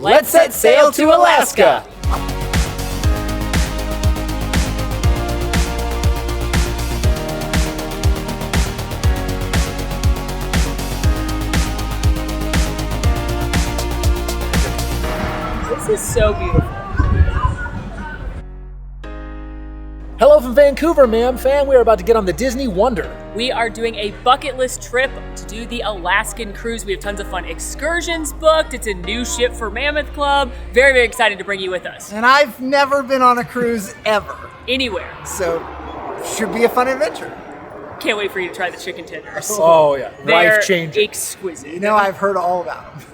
Let's set sail to Alaska! This is so beautiful. Hello from Vancouver, MamFam. We are about to get on the Disney Wonder. We are doing a bucket list trip to do the Alaskan cruise. We have tons of fun excursions booked. It's a new ship for Mammoth Club. Very, very excited to bring you with us. And I've never been on a cruise ever. Anywhere. So, should be a fun adventure. Can't wait for you to try the chicken tenders. Oh yeah, They're life-changing. exquisite. You know, I've heard all about them.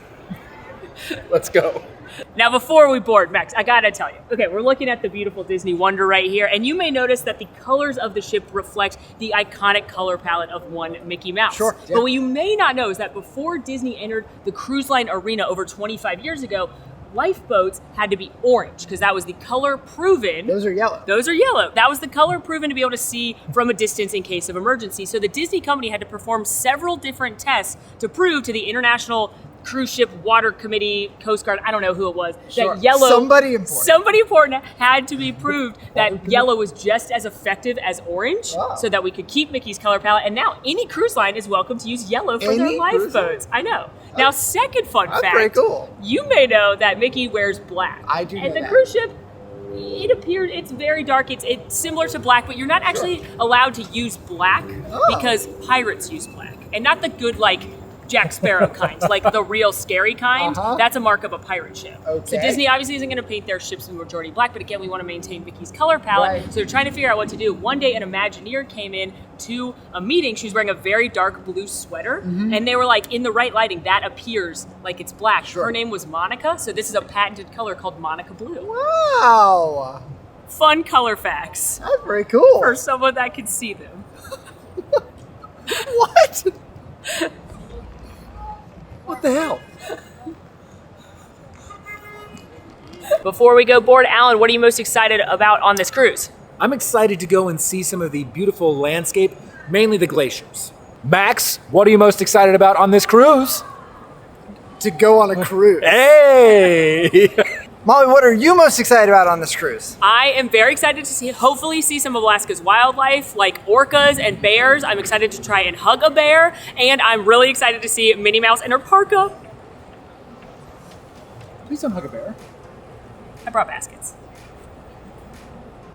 Let's go. Now, before we board, Max, I gotta tell you. Okay, we're looking at the beautiful Disney Wonder right here, and you may notice that the colors of the ship reflect the iconic color palette of one Mickey Mouse. Sure. Yeah. But what you may not know is that before Disney entered the cruise line arena over 25 years ago, lifeboats had to be orange because that was the color proven. Those are yellow. Those are yellow. That was the color proven to be able to see from a distance in case of emergency. So the Disney company had to perform several different tests to prove to the International Cruise Ship Water Committee, Coast Guard, I don't know who it was, Sure. that yellow, Somebody important had to be proved that yellow was just as effective as orange. Wow. So that we could keep Mickey's color palette. And now any cruise line is welcome to use yellow for their Any cruise lifeboats. I know. Now, second fun That's fact, pretty cool. you may know that Mickey wears black. I do know And the that. cruise ship, it's very dark. It's similar to black, but you're not actually allowed to use black because pirates use black. And not the good, like, Jack Sparrow kind, like the real scary kind. That's a mark of a pirate ship. Okay. So Disney obviously isn't going to paint their ships in majority black, but again, we want to maintain Mickey's color palette. Right. So they're trying to figure out what to do. One day, an Imagineer came in to a meeting. She was wearing a very dark blue sweater, and they were like, in the right lighting, that appears like it's black. Sure. Her name was Monica, so this is a patented color called Monica Blue. Wow. Fun color facts That's very cool. for someone that can see them. What? What the hell? Before we go board, Alan, what are you most excited about on this cruise? I'm excited to go and see some of the beautiful landscape, mainly the glaciers. Max, what are you most excited about on this cruise? To go on a cruise. Hey! Molly, what are you most excited about on this cruise? I am very excited to hopefully see some of Alaska's wildlife, like orcas and bears. I'm excited to try and hug a bear, and I'm really excited to see Minnie Mouse in her parka. Please don't hug a bear. I brought baskets.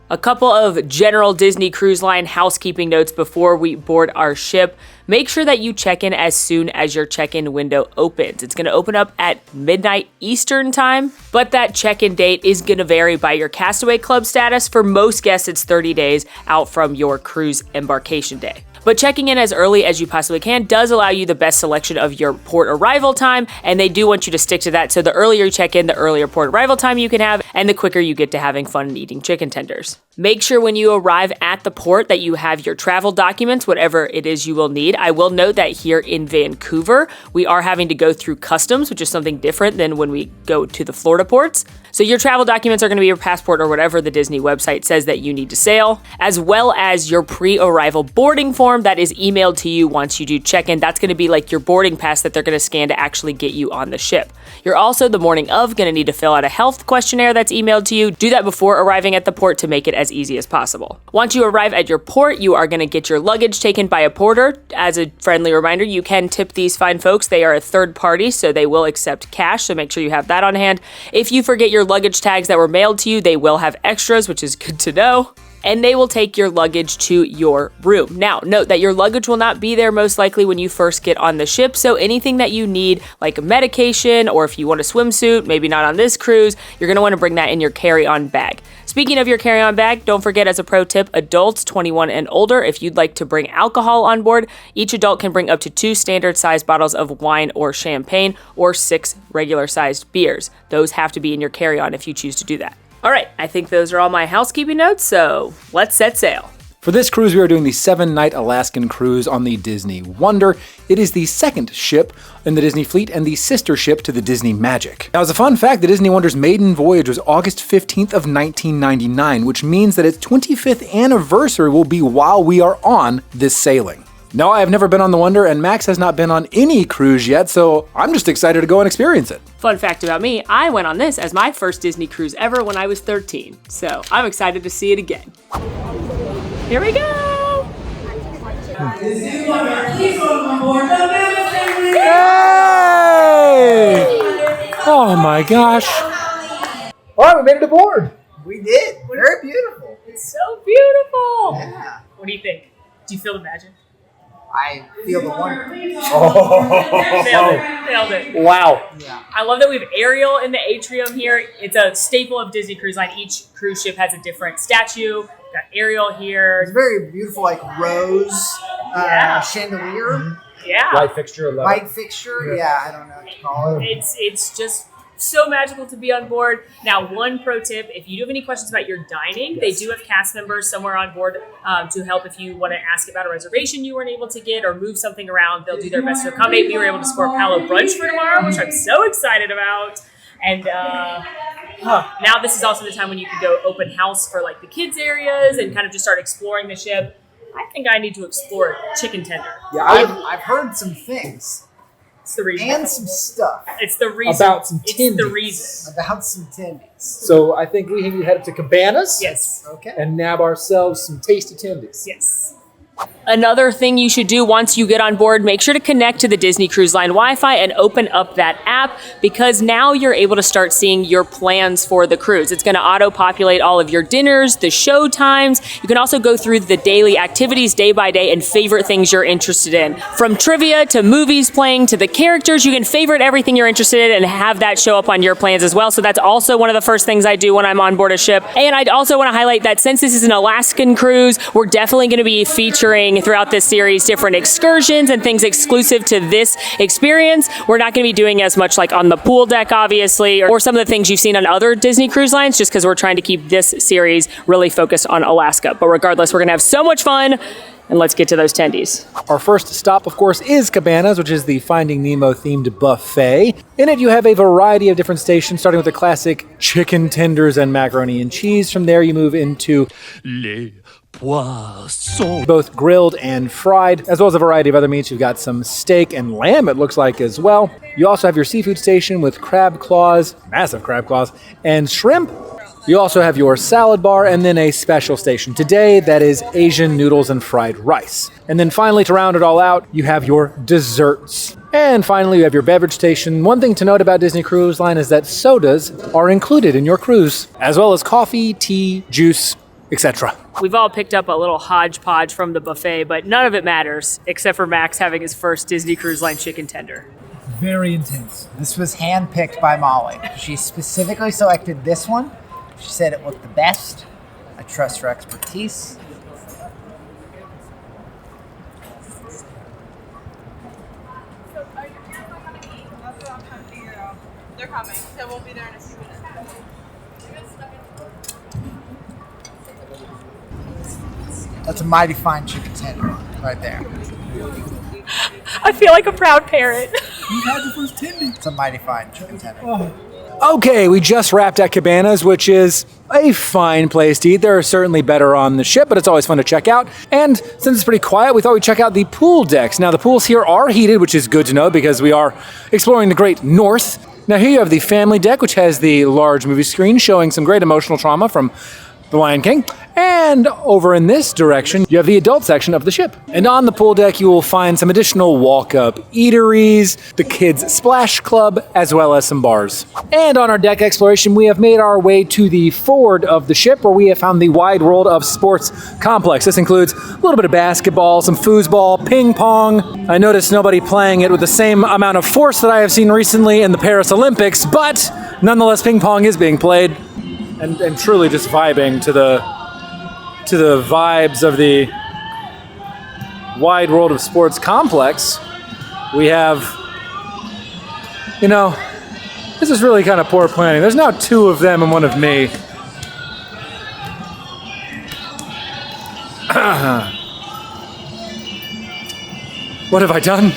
A couple of general Disney Cruise Line housekeeping notes before we board our ship. Make sure that you check in as soon as your check-in window opens. It's going to open up at midnight Eastern time, but that check-in date is going to vary by your Castaway Club status. For most guests, it's 30 days out from your cruise embarkation day. But checking in as early as you possibly can does allow you the best selection of your port arrival time, and they do want you to stick to that. So the earlier you check in, the earlier port arrival time you can have, and the quicker you get to having fun and eating chicken tenders. Make sure when you arrive at the port that you have your travel documents, whatever it is you will need. I will note that here in Vancouver, we are having to go through customs, which is something different than when we go to the Florida ports. So your travel documents are going to be your passport or whatever the Disney website says that you need to sail, as well as your pre-arrival boarding form that is emailed to you once you do check-in. That's going to be like your boarding pass that they're going to scan to actually get you on the ship. You're also, the morning of, going to need to fill out a health questionnaire that's emailed to you. Do that before arriving at the port to make it as easy as possible. Once you arrive at your port, you are going to get your luggage taken by a porter. As a friendly reminder, you can tip these fine folks. They are a third party, so they will accept cash, so make sure you have that on hand. If you forget your luggage tags that were mailed to you, they will have extras, which is good to know. And they will take your luggage to your room. Now, note that your luggage will not be there most likely when you first get on the ship, so anything that you need, like a medication, or if you want a swimsuit, maybe not on this cruise, you're going to want to bring that in your carry-on bag. Speaking of your carry-on bag, don't forget, as a pro tip, adults 21 and older, if you'd like to bring alcohol on board, each adult can bring up to 2 standard-sized bottles of wine or champagne, or 6 regular-sized beers. Those have to be in your carry-on if you choose to do that. All right, I think those are all my housekeeping notes, so let's set sail. For this cruise, we are doing the 7-night Alaskan cruise on the Disney Wonder. It is the second ship in the Disney fleet and the sister ship to the Disney Magic. Now, as a fun fact, the Disney Wonder's maiden voyage was August 15th of 1999, which means that its 25th anniversary will be while we are on this sailing. No, I have never been on the Wonder, and Max has not been on any cruise yet, so I'm just excited to go and experience it. Fun fact about me, I went on this as my first Disney cruise ever when I was 13, so I'm excited to see it again. Here we go! Hey! Oh my gosh. All right, we made it aboard. We did. Very beautiful. It's so beautiful! Yeah. What do you think? Do you feel the magic? I feel the wonder. Nailed it. Wow. Yeah. I love that we have Ariel in the Atrium here. It's a staple of Disney Cruise Line. Each cruise ship has a different statue. We've got Ariel here. It's very beautiful, like rose chandelier, Yeah. Light fixture. light fixture. Yeah, I don't know what to call it. It's just so magical to be on board. Now, one pro tip, if you do have any questions about your dining, they do have cast members somewhere on board to help if you want to ask about a reservation you weren't able to get or move something around. They'll do their best to accommodate. We were able to score Palate Brunch for tomorrow, which I'm so excited about. And now this is also the time when you can go open house for like the kids areas and kind of just start exploring the ship. I think I need to explore chicken tender. Yeah, I've heard some things It's the reason. and some stuff It's the reason. About some It's the tendies. reason. about some tendies. So I think we need to head up to Cabanas. Yes. Okay. And nab ourselves some tasty tendies. Yes. Another thing you should do once you get on board, make sure to connect to the Disney Cruise Line Wi-Fi and open up that app, because now you're able to start seeing your plans for the cruise. It's going to auto-populate all of your dinners, the show times. You can also go through the daily activities day by day and favorite things you're interested in. From trivia to movies playing to the characters, you can favorite everything you're interested in and have that show up on your plans as well. So that's also one of the first things I do when I'm on board a ship. And I'd also want to highlight that since this is an Alaskan cruise, we're definitely going to be featuring throughout this series different excursions and things exclusive to this experience. We're not going to be doing as much like on the pool deck, obviously, or some of the things you've seen on other Disney cruise lines, just because we're trying to keep this series really focused on Alaska. But regardless, we're going to have so much fun, and let's get to those tendies. Our first stop, of course, is Cabanas, which is the Finding Nemo themed buffet. In it, you have a variety of different stations, starting with the classic chicken tenders and macaroni and cheese. From there, you move into Les poissons. both grilled and fried, as well as a variety of other meats. You've got some steak and lamb, it looks like, as well. You also have your seafood station with crab claws, massive crab claws, and shrimp. You also have your salad bar and then a special station today that is Asian noodles and fried rice. And then finally, to round it all out, you have your desserts. And finally, you have your beverage station. One thing to note about Disney Cruise Line is that sodas are included in your cruise, as well as coffee, tea, juice, etc. We've all picked up a little hodgepodge from the buffet, but none of it matters, except for Max having his first Disney Cruise Line chicken tender. Very intense. This was handpicked by Molly. She specifically selected this one. She said it looked the best. I trust her expertise. They're coming. They won't be there in a few minutes. That's a mighty fine chicken tender right there. I feel like a proud parent. It's a mighty fine chicken tender. Okay, we just wrapped at Cabanas, which is a fine place to eat. There are certainly better on the ship, but it's always fun to check out. And since it's pretty quiet, we thought we'd check out the pool decks. Now, the pools here are heated, which is good to know because we are exploring the Great North. Now, here you have the family deck, which has the large movie screen showing some great emotional trauma from The Lion King. And over in this direction, you have the adult section of the ship. And on the pool deck, you will find some additional walk-up eateries, the kids' splash club, as well as some bars. And on our deck exploration, we have made our way to the forward of the ship, where we have found the wide world of sports complex. This includes a little bit of basketball, some foosball, ping pong. I noticed nobody playing it with the same amount of force that I have seen recently in the Paris Olympics, but nonetheless, ping pong is being played. And truly just vibing to the vibes of the wide world of sports complex. We have, this is really kind of poor planning. There's now two of them and one of me. What have I done?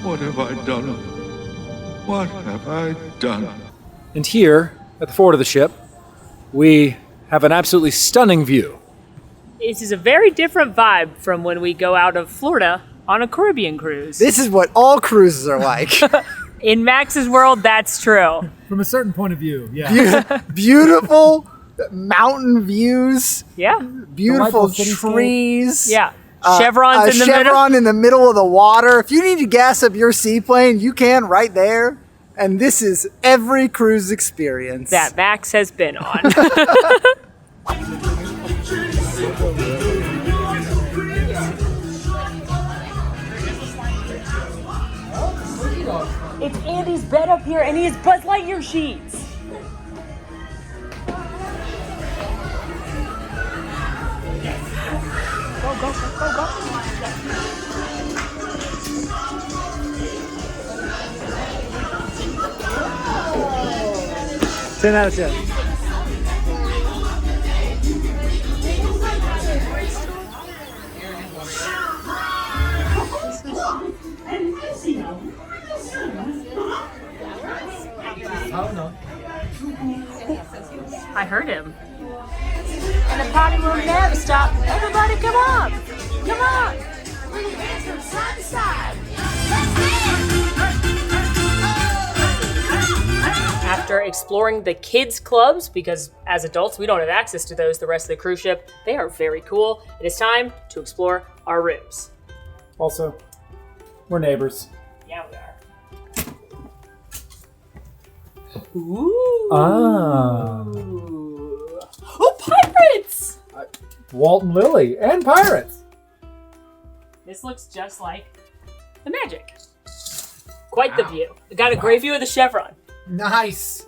What have I done? What have I done? And here, at the forward of the ship, we have an absolutely stunning view This is a very different vibe from when we go out of Florida on a Caribbean cruise. This is what all cruises are like. In Max's world, that's true. From a certain point of view, yeah. Beautiful mountain views. Yeah. Beautiful trees. Yeah. Chevrons in the middle. Chevron in the middle of the water. If you need to gas up your seaplane, you can right there. And this is every cruise experience that Max has been on. It's Andy's bed up here, and he has Buzz Lightyear sheets. Go, go, go, go, go. 10 out of 10. I heard him. And the party will never stop. Everybody come on. Come on. We can dance from side to side. After exploring the kids clubs, because as adults we don't have access to those the rest of the cruise ship, they are very cool. It is time to explore our rooms. Also, we're neighbors. Yeah, we are. Ooh. Ah. Oh, pirates! Walt and Lily and pirates. This looks just like the Magic. Quite the view. We got a great view of the Chevron. Nice.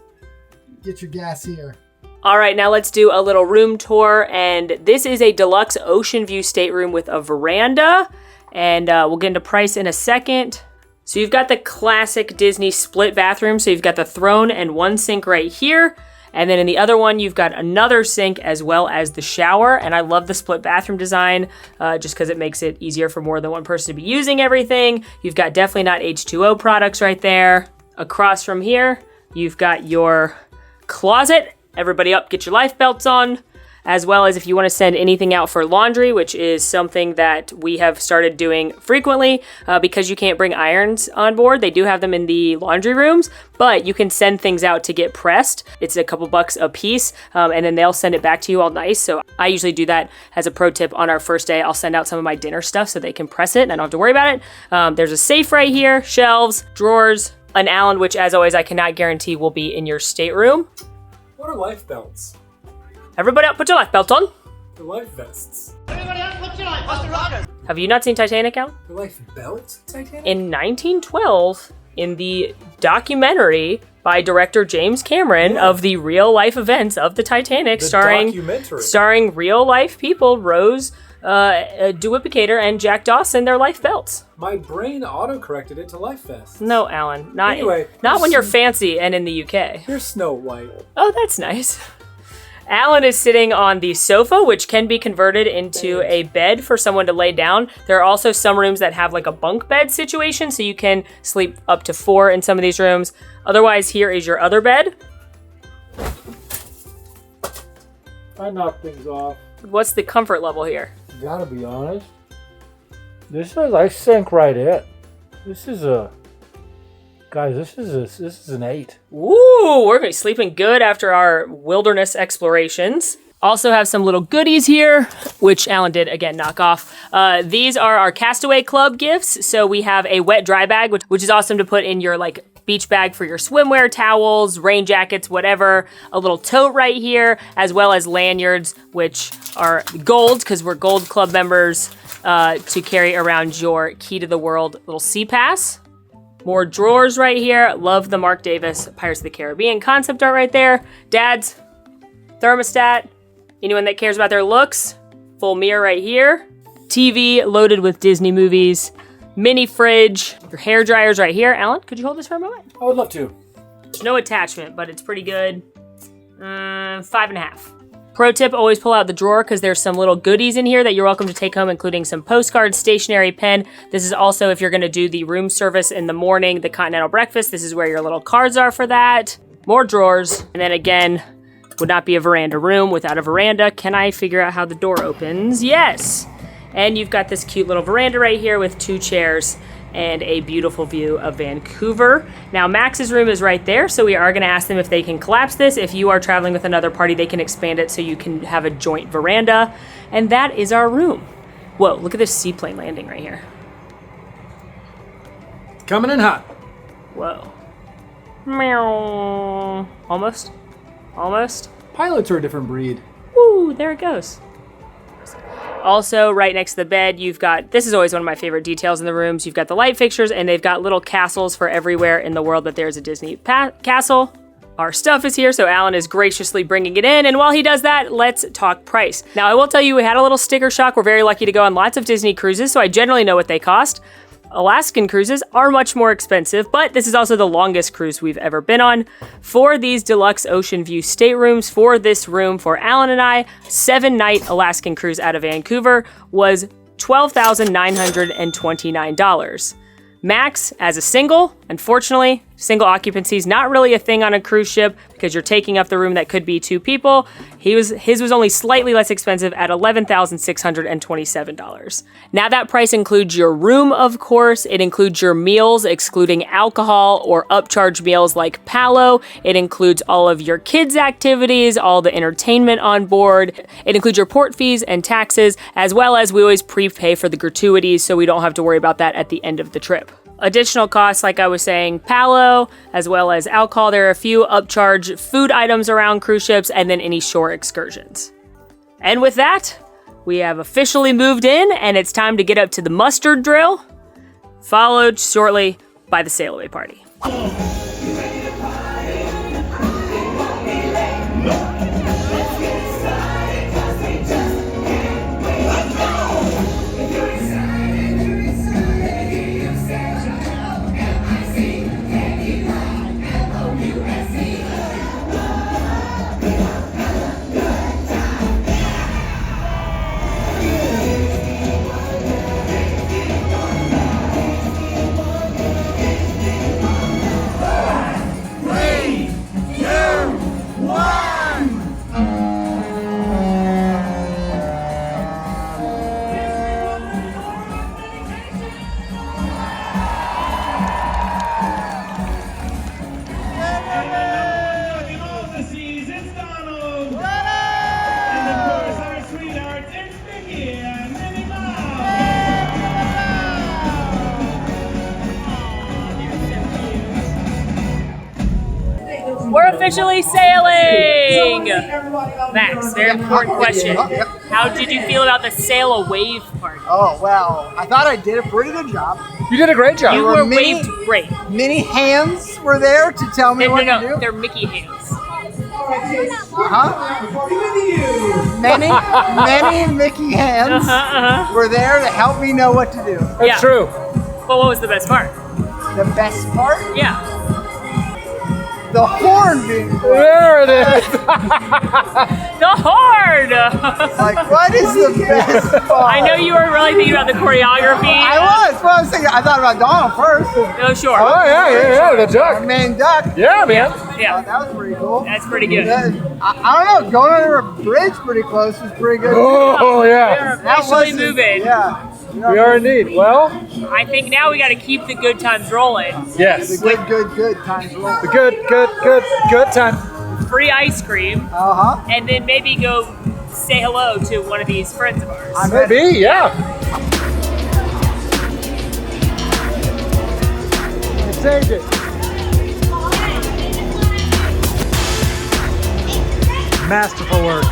Get your gas here. All right, now let's do a little room tour. And this is a deluxe ocean view stateroom with a veranda. And we'll get into price in a second. So you've got the classic Disney split bathroom. So you've got the throne and one sink right here. And then in the other one, you've got another sink as well as the shower. And I love the split bathroom design just because it makes it easier for more than one person to be using everything. You've got definitely not H2O products right there. Across from here, you've got your closet. Everybody up, get your life belts on. As well as if you want to send anything out for laundry, which is something that we have started doing frequently because you can't bring irons on board. They do have them in the laundry rooms, but you can send things out to get pressed. It's a couple bucks a piece, and then they'll send it back to you all nice. So I usually do that as a pro tip on our first day. I'll send out some of my dinner stuff so they can press it and I don't have to worry about it. There's a safe right here, shelves, drawers, an Allen, which as always I cannot guarantee will be in your stateroom. What are life belts? Everybody up, put your life belt on. They're life vests. Have you not seen Titanic, Al? They're life belts? Titanic? In 1912, in the documentary by director James Cameron of the real life events of the Titanic, starring real life people, Rose Duipicator and Jack Dawson, their life belts. My brain auto-corrected it to life vests. No, Alan, not Anyway, not when you're fancy and in the UK. Here's Snow White. Oh, that's nice. Alan is sitting on the sofa, which can be converted into a bed for someone to lay down. There are also some rooms that have like a bunk bed situation, so you can sleep up to 4 in some of these rooms. Otherwise, here is your other bed. I knocked things off. What's the comfort level here? Gotta be honest. I sink right in. This is an 8. Ooh, we're gonna be sleeping good after our wilderness explorations. Also have some little goodies here, which Alan did, again, knock off. These are our Castaway Club gifts. So we have a wet dry bag, which is awesome to put in your like beach bag for your swimwear, towels, rain jackets, whatever. A little tote right here, as well as lanyards, which are gold, because we're Gold Club members, to carry around your Key to the World little sea pass. More drawers right here. Love the Mark Davis Pirates of the Caribbean concept art right there. Dad's thermostat. Anyone that cares about their looks, full mirror right here. TV loaded with Disney movies. Mini fridge. Your hair dryer's right here. Alan, could you hold this for a moment? I would love to. No attachment, but it's pretty good. 5.5. Pro tip, always pull out the drawer because there's some little goodies in here that you're welcome to take home, including some postcards, stationery, pen. This is also if you're going to do the room service in the morning, the continental breakfast. This is where your little cards are for that. More drawers. And then again, Would not be a veranda room without a veranda. Can I figure out how the door opens? Yes. And you've got this cute little veranda right here with 2 chairs and a beautiful view of Vancouver. Now Max's room is right there, so we are gonna ask them if they can collapse this. If you are traveling with another party, they can expand it so you can have a joint veranda. And that is our room. Whoa, look at this seaplane landing right here. Coming in hot. Whoa. Meow. Almost. Almost. Pilots are a different breed. Woo, there it goes. Also, right next to the bed, you've got, this is always one of my favorite details in the rooms, you've got the light fixtures, and they've got little castles for everywhere in the world that there's a Disney castle. Our stuff is here, so Alan is graciously bringing it in, and while he does that, let's talk price. Now, I will tell you, we had a little sticker shock. We're very lucky to go on lots of Disney cruises, so I generally know what they cost. Alaskan cruises are much more expensive, but this is also the longest cruise we've ever been on. For these deluxe ocean view staterooms, for this room, for Alan and I, 7-night Alaskan cruise out of Vancouver was $12,929. Max, as a single, unfortunately, single occupancy is not really a thing on a cruise ship because you're taking up the room that could be 2 people. His was only slightly less expensive at $11,627. Now that price includes your room, of course. It includes your meals, excluding alcohol or upcharge meals like Palo. It includes all of your kids' activities, all the entertainment on board. It includes your port fees and taxes, as well as we always prepay for the gratuities so we don't have to worry about that at the end of the trip. Additional costs, like I was saying, Palo, as well as alcohol. There are a few upcharge food items around cruise ships, and then any shore excursions. And with that, we have officially moved in, and it's time to get up to the mustard drill, followed shortly by the SailAway party. We're officially sailing! Max, very important question. How did you feel about the SailAway party? Oh, well, I thought I did a pretty good job. You did a great job. You were waved great. Many hands were there to tell me what to do. They're Mickey hands. Many Mickey hands were there to help me know what to do. That's true. Well, what was the best part? The best part? Yeah. The horn being played. There it is. The horn! Like, what is the best part? I know you were really thinking about the choreography. I was thinking, I thought about Donald first. Oh, sure. Oh, yeah, the Our duck. main duck. Yeah, man. Yeah. That was pretty cool. That's pretty good. I don't know, going under a bridge pretty close was pretty good. Oh, We're yeah. officially moving. Yeah. We are indeed. Well, I think now we got to keep the good times rolling. yes. The good times roll. The good time. Free ice cream, and then maybe go say hello to one of these friends of ours. Maybe, yeah. Take it. Masterful work.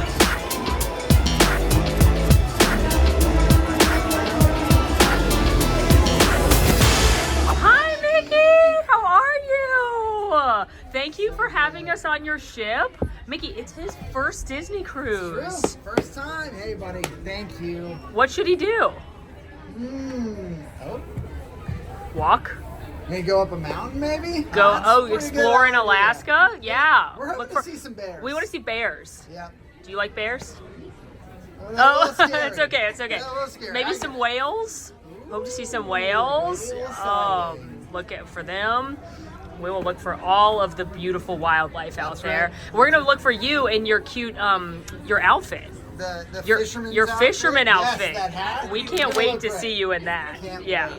Hi, Mickey! How are you? Thank you for having us on your ship. Mickey, it's his first Disney cruise. First time. Hey, buddy. Thank you. What should he do? Walk? Maybe go up a mountain, maybe? Explore in Alaska? Yeah. We're hoping to see some bears. We want to see bears. Yeah. Do you like bears? Oh, it's okay. It's okay. Yeah, a little scary. Maybe some whales. Hope to see some whales. Look at for them. We will look for all of the beautiful wildlife out there. Right. We're gonna look for you in your cute, your outfit. Your fisherman outfit. Yes, we can't wait to see you in that. Yeah.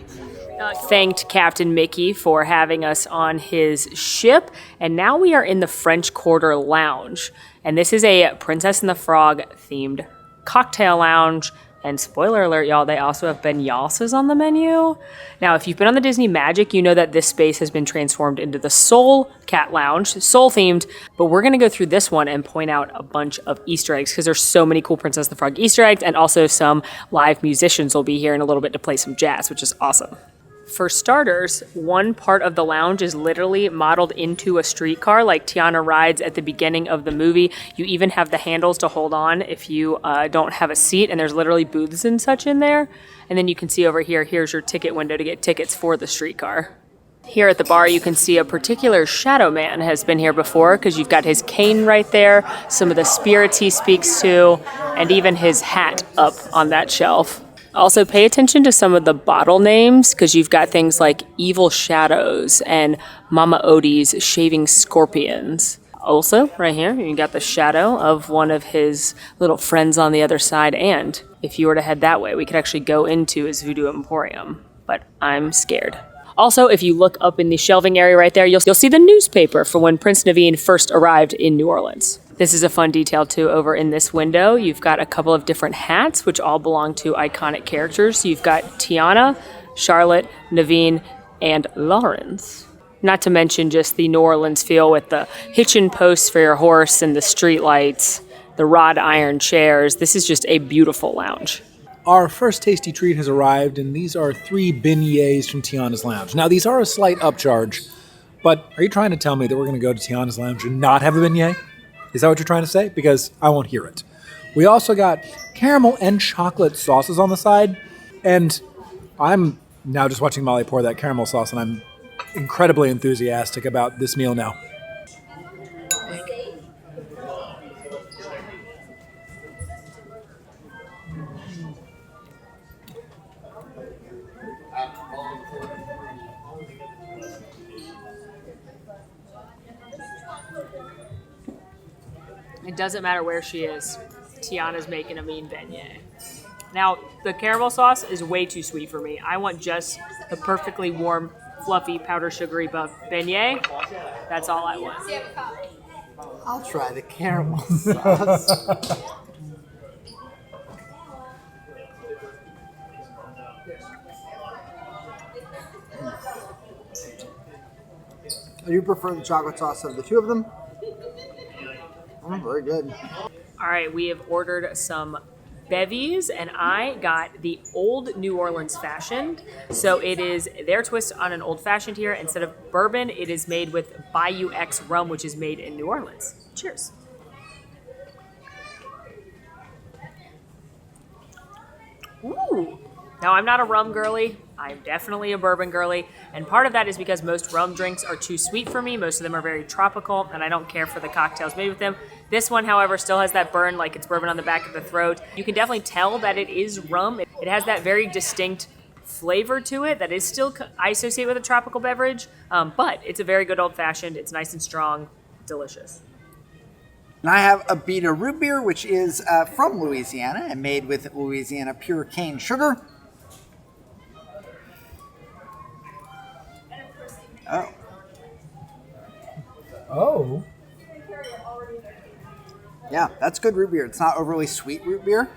Thanked Captain Mickey for having us on his ship, and now we are in the French Quarter Lounge. And this is a Princess and the Frog themed cocktail lounge. And spoiler alert, y'all, they also have beignets on the menu. Now, if you've been on the Disney Magic, you know that this space has been transformed into the Soul Cat Lounge, Soul themed. But we're gonna go through this one and point out a bunch of Easter eggs because there's so many cool Princess and the Frog Easter eggs, and also some live musicians will be here in a little bit to play some jazz, which is awesome. For starters, one part of the lounge is literally modeled into a streetcar like Tiana rides at the beginning of the movie. You even have the handles to hold on if you don't have a seat, and there's literally booths and such in there. And then you can see over here, here's your ticket window to get tickets for the streetcar. Here at the bar, you can see a particular shadow man has been here before because you've got his cane right there, some of the spirits he speaks to, and even his hat up on that shelf. Also, pay attention to some of the bottle names because you've got things like Evil Shadows and Mama Odie's Shaving Scorpions. Also, right here, you got the shadow of one of his little friends on the other side. And if you were to head that way, we could actually go into his Voodoo Emporium. But I'm scared. Also, if you look up in the shelving area right there, you'll see the newspaper for when Prince Naveen first arrived in New Orleans. This is a fun detail too. Over in this window, you've got a couple of different hats, which all belong to iconic characters. You've got Tiana, Charlotte, Naveen, and Lawrence. Not to mention just the New Orleans feel with the hitching posts for your horse and the street lights, the wrought iron chairs. This is just a beautiful lounge. Our first tasty treat has arrived, and these are 3 beignets from Tiana's Lounge. Now, these are a slight upcharge, but are you trying to tell me that we're going to go to Tiana's Lounge and not have a beignet? Is that what you're trying to say? Because I won't hear it. We also got caramel and chocolate sauces on the side, and I'm now just watching Molly pour that caramel sauce, and I'm incredibly enthusiastic about this meal now. It doesn't matter where she is. Tiana's making a mean beignet. Now, the caramel sauce is way too sweet for me. I want just the perfectly warm, fluffy, powder sugary beignet. That's all I want. I'll try the caramel sauce. Do you prefer the chocolate sauce of the two of them? Oh, very good. All right, we have ordered some bevies, and I got the Old New Orleans Fashioned. So it is their twist on an old fashioned here. Instead of bourbon, it is made with Bayou X rum, which is made in New Orleans. Cheers. Ooh. Now, I'm not a rum girly. I'm definitely a bourbon girly, and part of that is because most rum drinks are too sweet for me. Most of them are very tropical, and I don't care for the cocktails made with them. This one, however, still has that burn like it's bourbon on the back of the throat. You can definitely tell that it is rum. It has that very distinct flavor to it that is still I associate with a tropical beverage, but it's a very good old-fashioned. It's nice and strong, delicious. And I have a Beta root beer, which is from Louisiana and made with Louisiana pure cane sugar. Oh. Oh. Yeah, that's good root beer. It's not overly sweet root beer.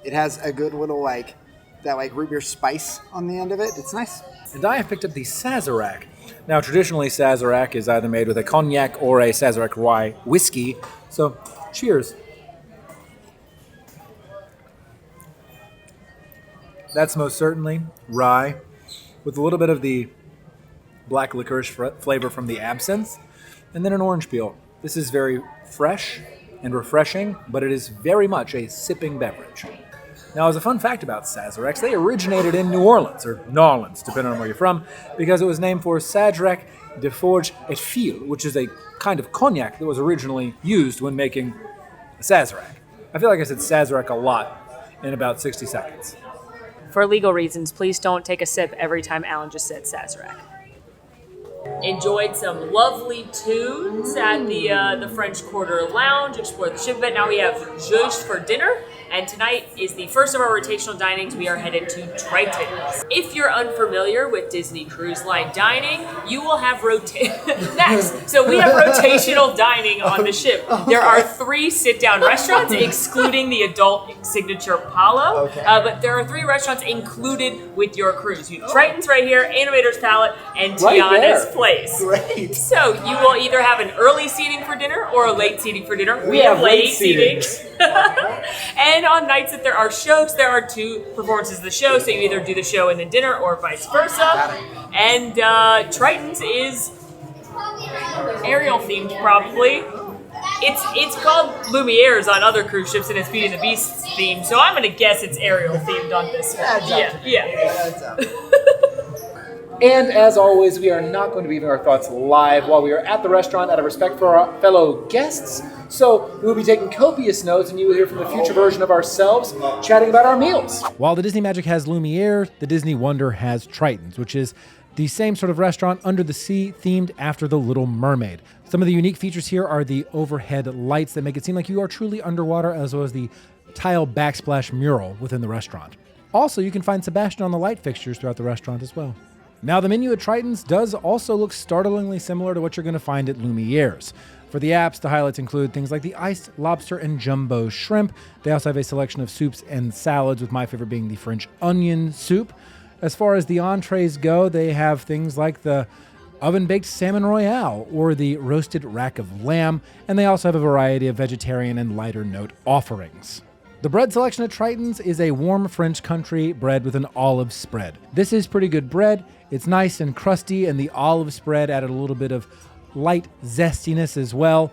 It has a good little root beer spice on the end of it. It's nice. And I have picked up the Sazerac. Now, traditionally, Sazerac is either made with a cognac or a Sazerac rye whiskey. So, cheers. That's most certainly rye with a little bit of the black licorice flavor from the absinthe, and then an orange peel. This is very fresh and refreshing, but it is very much a sipping beverage. Now, as a fun fact about Sazeracs, they originated in New Orleans, or N'Orleans, depending on where you're from, because it was named for Sazerac de Forge et Fil, which is a kind of cognac that was originally used when making a Sazerac. I feel like I said Sazerac a lot in about 60 seconds. For legal reasons, please don't take a sip every time Alan just said Sazerac. Enjoyed some lovely tunes at the French Quarter Lounge, explored the ship a bit. Now we have Juge for dinner, and tonight is the first of our rotational dinings. We are headed to Tritons. If you're unfamiliar with Disney Cruise Line dining, you will have next. So we have rotational dining on the ship. There are 3 sit-down restaurants, excluding the adult signature Palo. But there are 3 restaurants included with your cruise. You have Tritons right here, Animators Palette, and Tianas Place. Great. So you will either have an early seating for dinner or a late seating for dinner. We have late seating. And on nights that there are shows, there are 2 performances of the show. So you either do the show and then dinner or vice versa. And Tritons is Ariel themed probably. It's called Lumiere's on other cruise ships and it's Beauty and the Beast themed. So I'm going to guess it's Ariel themed on this one. Yeah. And as always, we are not going to be giving our thoughts live while we are at the restaurant out of respect for our fellow guests. So we will be taking copious notes and you will hear from the future version of ourselves chatting about our meals. While the Disney Magic has Lumiere, the Disney Wonder has Tritons, which is the same sort of restaurant under the sea themed after The Little Mermaid. Some of the unique features here are the overhead lights that make it seem like you are truly underwater, as well as the tile backsplash mural within the restaurant. Also, you can find Sebastian on the light fixtures throughout the restaurant as well. Now, the menu at Tritons does also look startlingly similar to what you're going to find at Lumiere's. For the apps, the highlights include things like the iced lobster and jumbo shrimp. They also have a selection of soups and salads, with my favorite being the French onion soup. As far as the entrees go, they have things like the oven-baked salmon royale or the roasted rack of lamb, and they also have a variety of vegetarian and lighter note offerings. The bread selection at Tritons is a warm French country bread with an olive spread. This is pretty good bread. It's nice and crusty, and the olive spread added a little bit of light zestiness as well.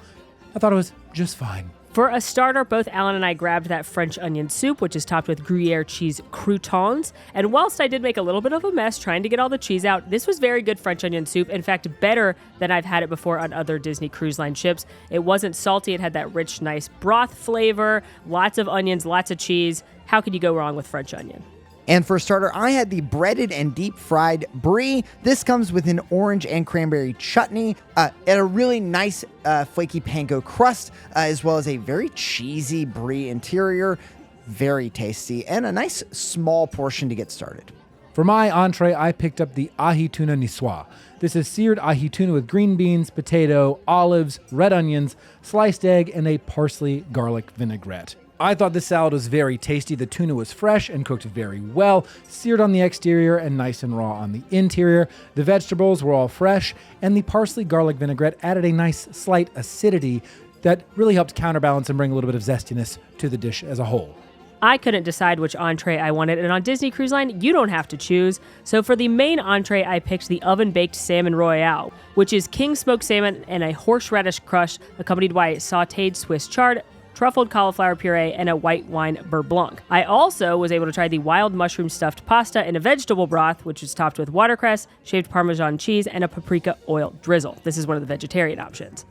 I thought it was just fine. For a starter, both Alan and I grabbed that French onion soup, which is topped with Gruyere cheese croutons. And whilst I did make a little bit of a mess trying to get all the cheese out, this was very good French onion soup. In fact, better than I've had it before on other Disney Cruise Line ships. It wasn't salty. It had that rich, nice broth flavor, lots of onions, lots of cheese. How could you go wrong with French onion? And for a starter, I had the breaded and deep fried brie. This comes with an orange and cranberry chutney and a really nice flaky panko crust, as well as a very cheesy brie interior. Very tasty, and a nice small portion to get started. For my entree, I picked up the ahi tuna niçoise. This is seared ahi tuna with green beans, potato, olives, red onions, sliced egg, and a parsley garlic vinaigrette. I thought this salad was very tasty. The tuna was fresh and cooked very well, seared on the exterior and nice and raw on the interior. The vegetables were all fresh, and the parsley garlic vinaigrette added a nice slight acidity that really helped counterbalance and bring a little bit of zestiness to the dish as a whole. I couldn't decide which entree I wanted, and on Disney Cruise Line, you don't have to choose. So for the main entree, I picked the oven-baked salmon royale, which is king smoked salmon and a horseradish crush, accompanied by sautéed Swiss chard, truffled cauliflower puree, and a white wine beurre blanc. I also was able to try the wild mushroom stuffed pasta in a vegetable broth, which is topped with watercress, shaved Parmesan cheese, and a paprika oil drizzle. This is one of the vegetarian options.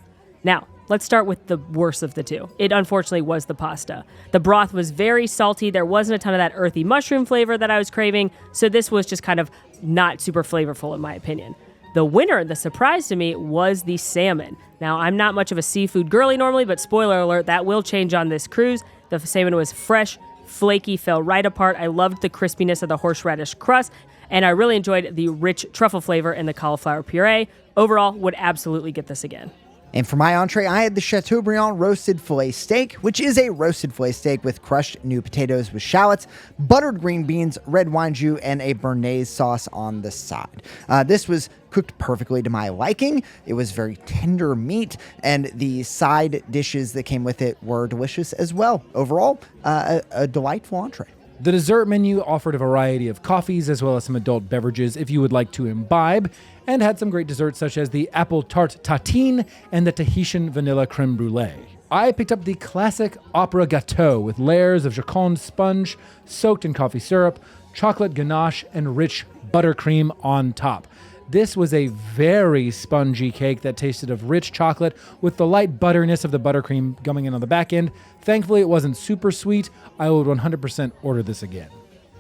Now, let's start with the worst of the two. It unfortunately was the pasta. The broth was very salty. There wasn't a ton of that earthy mushroom flavor that I was craving, so this was just kind of not super flavorful in my opinion. The winner, the surprise to me, was the salmon. Now, I'm not much of a seafood girly normally, but spoiler alert, that will change on this cruise. The salmon was fresh, flaky, fell right apart. I loved the crispiness of the horseradish crust, and I really enjoyed the rich truffle flavor in the cauliflower puree. Overall, would absolutely get this again. And for my entree, I had the Chateaubriand roasted filet steak, which is a roasted filet steak with crushed new potatoes with shallots, buttered green beans, red wine jus, and a béarnaise sauce on the side. This was cooked perfectly to my liking. It was very tender meat, and the side dishes that came with it were delicious as well. Overall, a delightful entree. The dessert menu offered a variety of coffees as well as some adult beverages if you would like to imbibe, and had some great desserts such as the apple tart tatine and the Tahitian vanilla creme brulee. I picked up the classic opera gâteau with layers of Joconde sponge soaked in coffee syrup, chocolate ganache, and rich buttercream on top. This was a very spongy cake that tasted of rich chocolate with the light butteriness of the buttercream coming in on the back end. Thankfully, it wasn't super sweet. I would 100% order this again.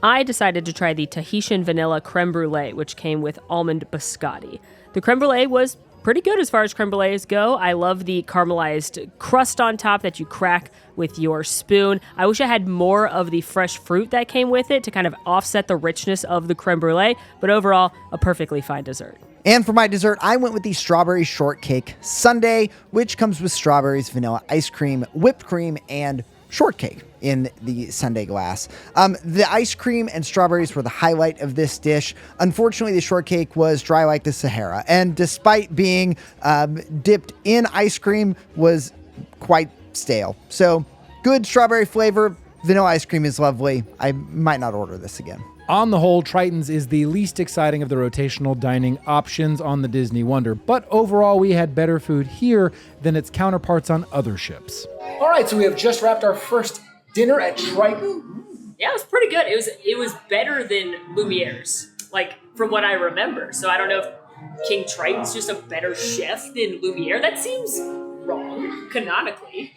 I decided to try the Tahitian vanilla creme brulee, which came with almond biscotti. The creme brulee was pretty good as far as creme brulees go. I love the caramelized crust on top that you crack with your spoon. I wish I had more of the fresh fruit that came with it to kind of offset the richness of the creme brulee, but overall, a perfectly fine dessert. And for my dessert, I went with the strawberry shortcake sundae, which comes with strawberries, vanilla ice cream, whipped cream, and shortcake in the sundae glass. The ice cream and strawberries were the highlight of this dish. Unfortunately, the shortcake was dry like the Sahara, and despite being dipped in ice cream, was quite stale. So good strawberry flavor. Vanilla ice cream is lovely. I might not order this again. On the whole, Tritons is the least exciting of the rotational dining options on the Disney Wonder, but overall we had better food here than its counterparts on other ships. All right, so we have just wrapped our first dinner at Triton. Yeah, it was pretty good. It was better than Lumiere's, like from what I remember. So I don't know if King Triton's just a better chef than Lumiere. That seems wrong, canonically.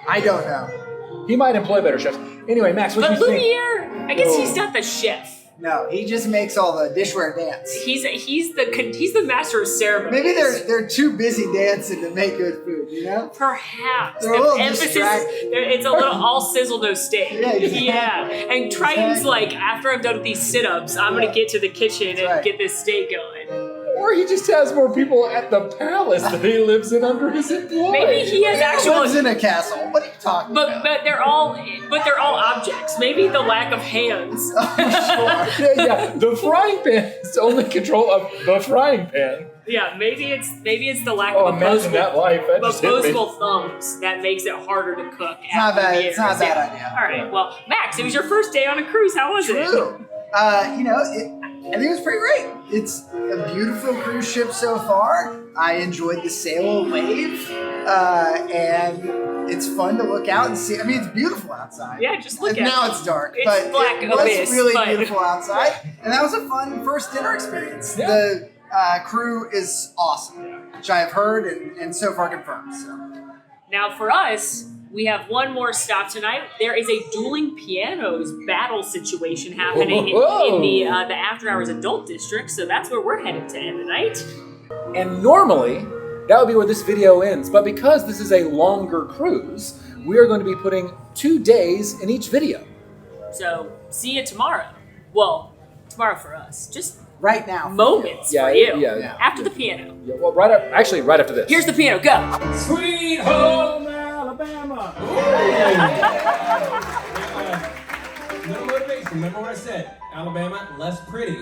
I don't know. He might employ better chefs. Anyway, Max, what do you think? But Lumiere, I guess he's not the chef. No, he just makes all the dishware dance. He's the master of ceremonies. Maybe they're too busy dancing to make good food, you know? Perhaps. They're a little The emphasis, distracted. it's a little all sizzle, no steak. Yeah, exactly. Yeah. And Triton's like, after I'm done with these sit-ups, I'm going to get to the kitchen and right. get this steak going. Or he just has more people at the palace that he lives in under his employ. Maybe he has He actual... lives in a castle. What are you talking about? But they're all objects. Maybe the lack of hands. Yeah, the frying pan is only control of the frying pan. Yeah, maybe it's the lack Oh, of imagine that life. That just hit me. opposable thumbs that makes it harder to cook. It's not bad. It's not a bad idea. All right. Well, Max, it was your first day on a cruise. How was it? True. I think it was pretty great. It's a beautiful cruise ship so far. I enjoyed the SailAway, and it's fun to look out and see. I mean, it's beautiful outside. Yeah, just look and at now it. it's dark, It's but black it was abyss, really but- beautiful outside, and that was a fun first dinner experience. Yeah. The crew is awesome, which I have heard and so far confirmed. So. Now for us, we have one more stop tonight. There is a dueling pianos battle situation happening in the After Hours Adult District, so that's where we're headed to end the night. And normally, that would be where this video ends, but because this is a longer cruise, we are going to be putting 2 days in each video. So see you tomorrow. Well, tomorrow for us. Just Right now. moments Yeah, for you. yeah. After the piano. Yeah, well, right after this. Here's the piano. Go. Sweet home Alabama. Little motivation. Remember what I said? Alabama, less pretty.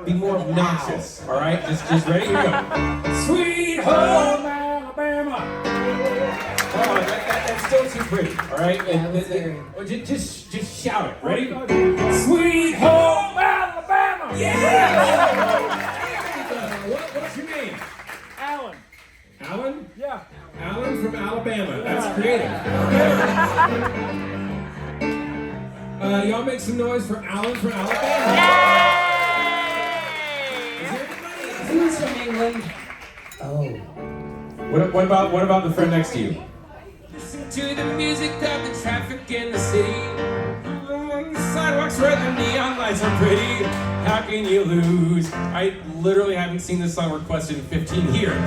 Be more obnoxious. All right, just ready? Here we go. Sweet home Alabama. Oh, that's still too pretty. All right, just shout it. Ready? Sweet home Alabama. Yeah. What's your name? Alan. Alan? Yeah. Alan from Alabama. That's creative. Y'all make some noise for Alan from Alabama. Who's from England? Oh. What about the friend next to you? Listen to the music of the traffic in the city. The sidewalks where the neon lights are pretty. How can you lose? I literally haven't seen this song requested in 15 years.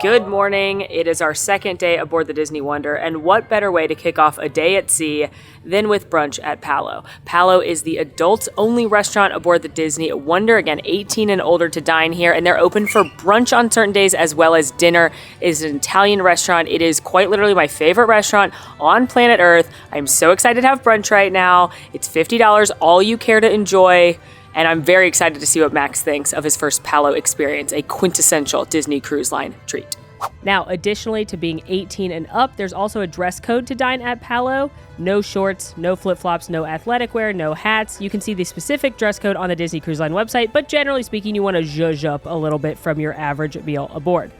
Good morning. It is our second day aboard the Disney Wonder, and what better way to kick off a day at sea than with brunch at Palo. Palo is the adults-only restaurant aboard the Disney Wonder. Again, 18 and older to dine here, and they're open for brunch on certain days as well as dinner. It is an Italian restaurant. It is quite literally my favorite restaurant on planet Earth. I'm so excited to have brunch right now. It's $50, all you care to enjoy. and I'm very excited to see what Max thinks of his first Palo experience, a quintessential Disney Cruise Line treat. Now, additionally to being 18 and up, there's also a dress code to dine at Palo. No shorts, no flip-flops, no athletic wear, no hats. You can see the specific dress code on the Disney Cruise Line website, but generally speaking, you want to zhuzh up a little bit from your average meal aboard.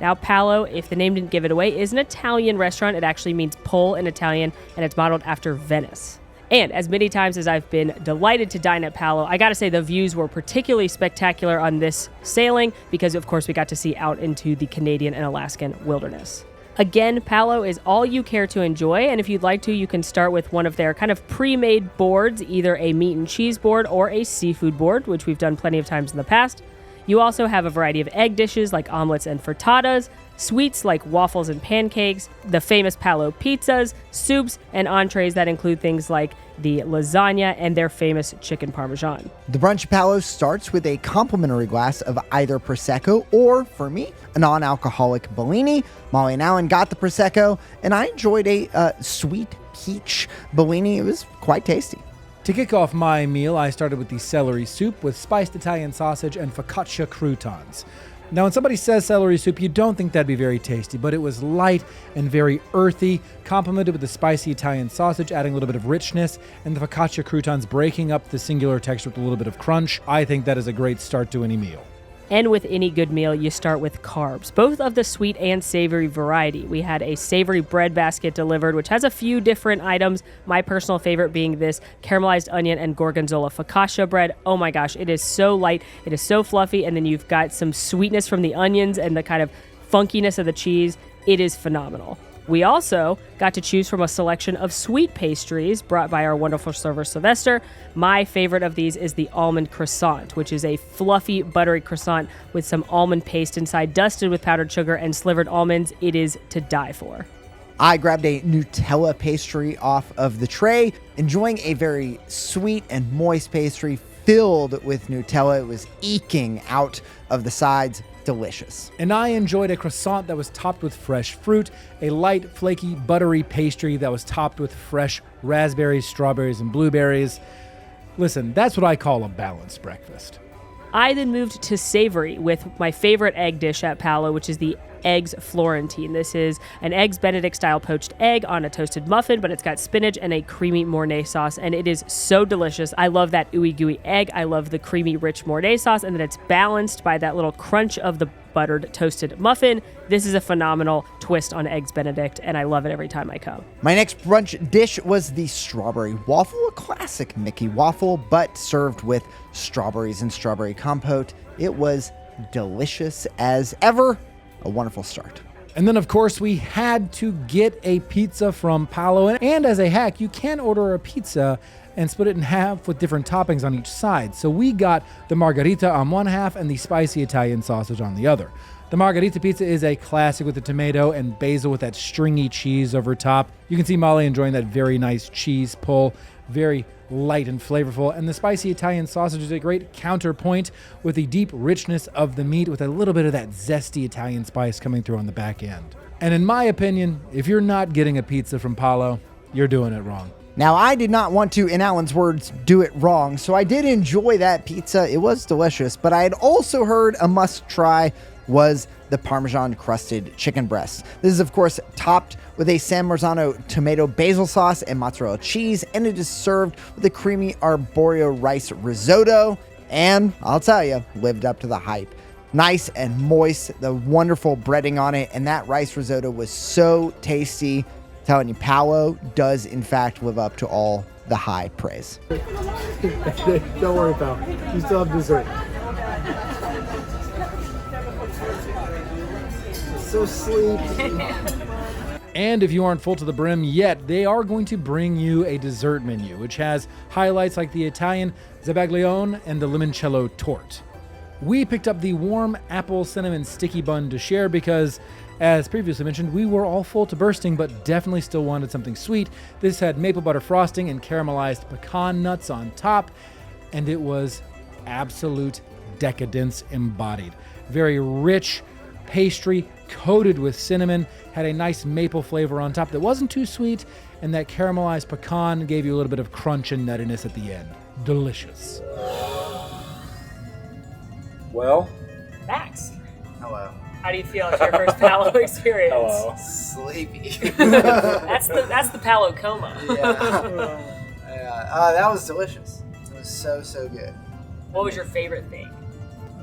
Now, Palo, if the name didn't give it away, is an Italian restaurant. It actually means pole in Italian, and it's modeled after Venice. And as many times as I've been delighted to dine at Palo, I gotta say the views were particularly spectacular on this sailing because, of course, we got to see out into the Canadian and Alaskan wilderness. Again, Palo is all you care to enjoy, and if you'd like to, you can start with one of their kind of pre-made boards, either a meat and cheese board or a seafood board, which we've done plenty of times in the past. You also have a variety of egg dishes like omelets and frittatas, sweets like waffles and pancakes, the famous Palo pizzas, soups, and entrees that include things like the lasagna and their famous chicken parmesan. The brunch at Palo starts with a complimentary glass of either Prosecco or, for me, a non-alcoholic Bellini. Molly and Alan got the Prosecco, and I enjoyed a sweet peach Bellini. It was quite tasty. To kick off my meal, I started with the celery soup with spiced Italian sausage and focaccia croutons. Now, when somebody says celery soup, you don't think that'd be very tasty, but it was light and very earthy, complemented with the spicy Italian sausage, adding a little bit of richness, and the focaccia croutons breaking up the singular texture with a little bit of crunch. I think that is a great start to any meal. And with any good meal, you start with carbs, both of the sweet and savory variety. We had a savory bread basket delivered, which has a few different items. My personal favorite being this caramelized onion and gorgonzola focaccia bread. Oh my gosh, it is so light, it is so fluffy, and then you've got some sweetness from the onions and the kind of funkiness of the cheese. It is phenomenal. We also got to choose from a selection of sweet pastries brought by our wonderful server, Sylvester. My favorite of these is the almond croissant, which is a fluffy, buttery croissant with some almond paste inside, dusted with powdered sugar and slivered almonds. It is to die for. I grabbed a Nutella pastry off of the tray, enjoying a very sweet and moist pastry filled with Nutella. It was eking out of the sides. Delicious. And I enjoyed a croissant that was topped with fresh fruit, a light, flaky, buttery pastry that was topped with fresh raspberries, strawberries, and blueberries. Listen, that's what I call a balanced breakfast. I then moved to savory with my favorite egg dish at Palo, which is the Eggs Florentine. This is an Eggs Benedict style poached egg on a toasted muffin, but it's got spinach and a creamy Mornay sauce, and it is so delicious. I love that ooey gooey egg. I love the creamy rich Mornay sauce, and then it's balanced by that little crunch of the buttered toasted muffin. This is a phenomenal twist on Eggs Benedict, and I love it every time I come. My next brunch dish was the strawberry waffle, a classic Mickey waffle, but served with strawberries and strawberry compote. It was delicious as ever. A wonderful start. And then, of course, we had to get a pizza from Palo. And as a hack, you can order a pizza and split it in half with different toppings on each side. So we got the margherita on one half and the spicy Italian sausage on the other. The margherita pizza is a classic with the tomato and basil with that stringy cheese over top. You can see Molly enjoying that very nice cheese pull. Very light and flavorful, and the spicy Italian sausage is a great counterpoint with the deep richness of the meat with a little bit of that zesty Italian spice coming through on the back end. And in my opinion, if you're not getting a pizza from Palo, you're doing it wrong. Now, I did not want to, in Alan's words, do it wrong, so I did enjoy that pizza. It was delicious, but I had also heard a must-try was the Parmesan crusted chicken breast. This is, of course, topped with a San Marzano tomato basil sauce and mozzarella cheese, and it is served with a creamy arborio rice risotto, and I'll tell you, lived up to the hype. Nice and moist, the wonderful breading on it, and that rice risotto was so tasty. I'm telling you, Palo does, in fact, live up to all the high praise. Don't worry, pal. You still have dessert. So sleep. And if you aren't full to the brim yet, they are going to bring you a dessert menu, which has highlights like the Italian zabaglione and the limoncello torte. We picked up the warm apple cinnamon sticky bun to share because, as previously mentioned, we were all full to bursting, but definitely still wanted something sweet. This had maple butter frosting and caramelized pecan nuts on top, and it was absolute decadence embodied. Very rich pastry coated with cinnamon, had a nice maple flavor on top that wasn't too sweet, and that caramelized pecan gave you a little bit of crunch and nuttiness at the end. Delicious. Well, Max, Hello. how do you feel at your first Palo experience? hello. Sleepy. That's the Palo coma. Yeah. That was delicious. It was so good. What was your favorite thing?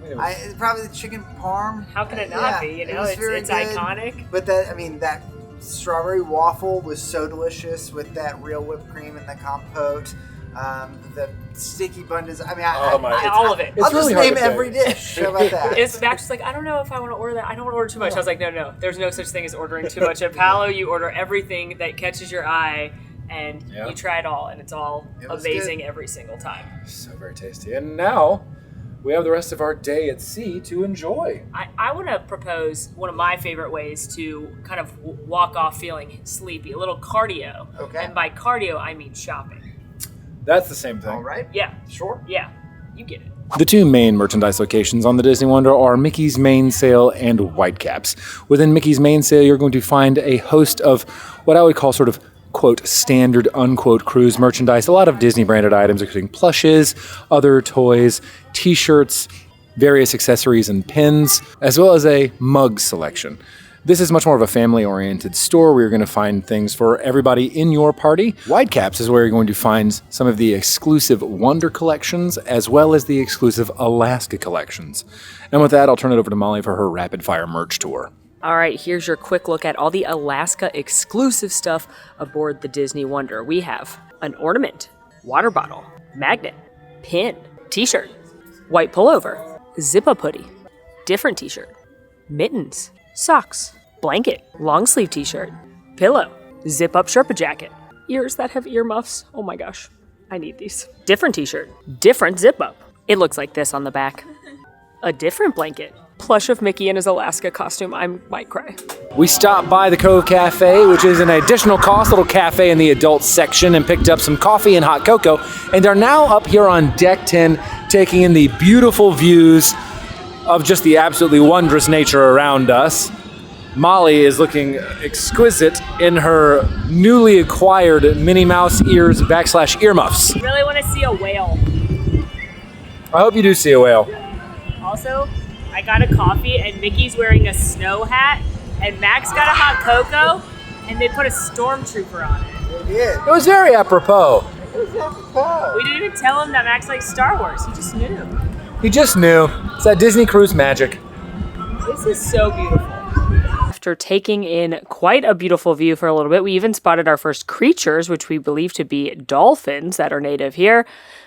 It's probably the chicken parm. How can it not be? You know, it's iconic. But that strawberry waffle was so delicious with that real whipped cream and the compote. The sticky bundes. I mean, all of it. I'll It's really just hard name to every pick. dish. How about that? It's Max was like, I don't know if I want to order that. I don't want to order too much. I was like, no. There's no such thing as ordering too much. At Palo, you order everything that catches your eye, and you try it all, and it's all amazing every single time. So very tasty. And now we have the rest of our day at sea to enjoy. I want to propose one of my favorite ways to kind of walk off feeling sleepy, a little cardio. Okay. And by cardio, I mean shopping. That's the same thing. All right. Yeah. Sure. Yeah. You get it. The two main merchandise locations on the Disney Wonder are Mickey's Main Sale and Whitecaps. Within Mickey's Main Sale, you're going to find a host of what I would call sort of quote standard unquote cruise merchandise. A lot of Disney branded items, including plushes, other toys, t-shirts, various accessories and pins, as well as a mug selection. This is much more of a family-oriented store where you're going to find things for everybody in your party. Whitecaps is where you're going to find some of the exclusive Wonder collections as well as the exclusive Alaska collections. And with that, I'll turn it over to Molly for her rapid-fire merch tour. All right, here's your quick look at all the Alaska exclusive stuff aboard the Disney Wonder. We have an ornament, water bottle, magnet, pin, t-shirt, white pullover, zip-up hoodie, different t-shirt, mittens, socks, blanket, long sleeve t-shirt, pillow, zip-up Sherpa jacket, ears that have earmuffs. Oh my gosh, I need these. Different t-shirt, different zip-up. It looks like this on the back. A different blanket. Plush of Mickey in his Alaska costume. I might cry. We stopped by the Cove Cafe, which is an additional cost little cafe in the adult section, and picked up some coffee and hot cocoa, and are now up here on deck 10 taking in the beautiful views of just the absolutely wondrous nature around us. Molly is looking exquisite in her newly acquired Minnie Mouse ears / earmuffs. Really want to see a whale. I hope you do see a whale. Also, I got a coffee and Mickey's wearing a snow hat and Max got a hot cocoa and they put a stormtrooper on it. We did. It was very apropos. We didn't even tell him that Max likes Star Wars. He just knew. He just knew. It's that Disney cruise magic. This is so beautiful. After taking in quite a beautiful view for a little bit, we even spotted our first creatures, which we believe to be dolphins that are native here.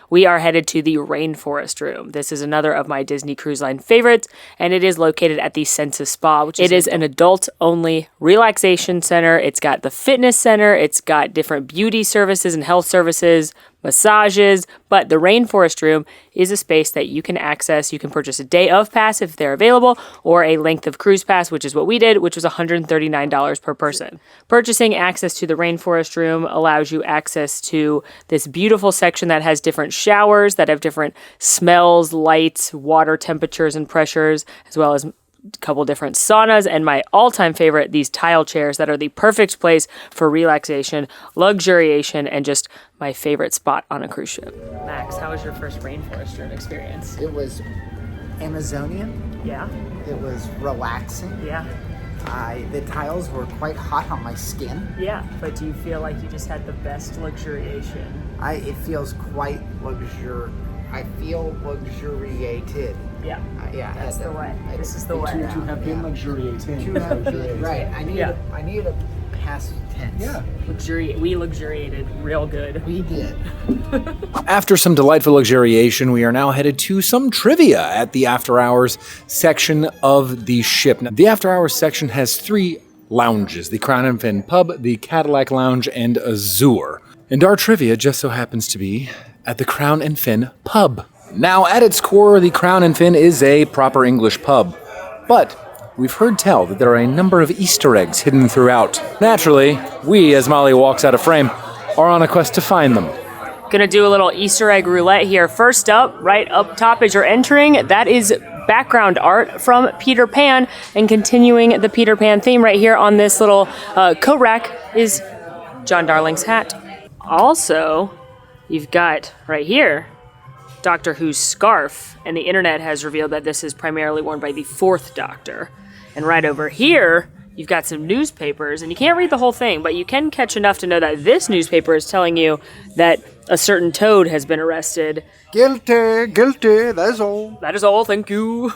We are headed to the Rainforest Room. This is another of my Disney Cruise Line favorites, and it is located at the Senses Spa, which is an adult-only relaxation center. It's got the fitness center, it's got different beauty services and health services, massages, but the Rainforest Room is a space that you can access. You can purchase a day of pass if they're available, or a length of cruise pass, which is what we did, which was $139 per person. Purchasing access to the Rainforest Room allows you access to this beautiful section that has different showers that have different smells, lights, water temperatures and pressures, as well as a couple different saunas, and my all-time favorite, these tile chairs that are the perfect place for relaxation, luxuriation, and just my favorite spot on a cruise ship. Max, how was your first Rainforest Room experience? It was Amazonian. Yeah? It was relaxing. Yeah. The tiles were quite hot on my skin. Yeah, but do you feel like you just had the best luxuriation? It feels quite I feel luxuriated. Yeah. Yeah. That's the way. This is the way. To have been luxuriating. Right. I need a past tense. Yeah. We luxuriated real good. We did. After some delightful luxuriation, we are now headed to some trivia at the After Hours section of the ship. Now, the After Hours section has 3 lounges, the Crown and Fin Pub, the Cadillac Lounge, and Azure. And our trivia just so happens to be at the Crown and Fin Pub. Now, at its core, the Crown and Fin is a proper English pub, but we've heard tell that there are a number of Easter eggs hidden throughout. Naturally, we, as Molly walks out of frame, are on a quest to find them. Gonna do a little Easter egg roulette here. First up, right up top as you're entering, that is background art from Peter Pan, and continuing the Peter Pan theme right here on this little coat rack is John Darling's hat. Also, you've got right here Doctor Who's scarf, and the internet has revealed that this is primarily worn by the 4th Doctor. And right over here, you've got some newspapers, and you can't read the whole thing, but you can catch enough to know that this newspaper is telling you that a certain toad has been arrested. Guilty, guilty, that's all. That is all, thank you.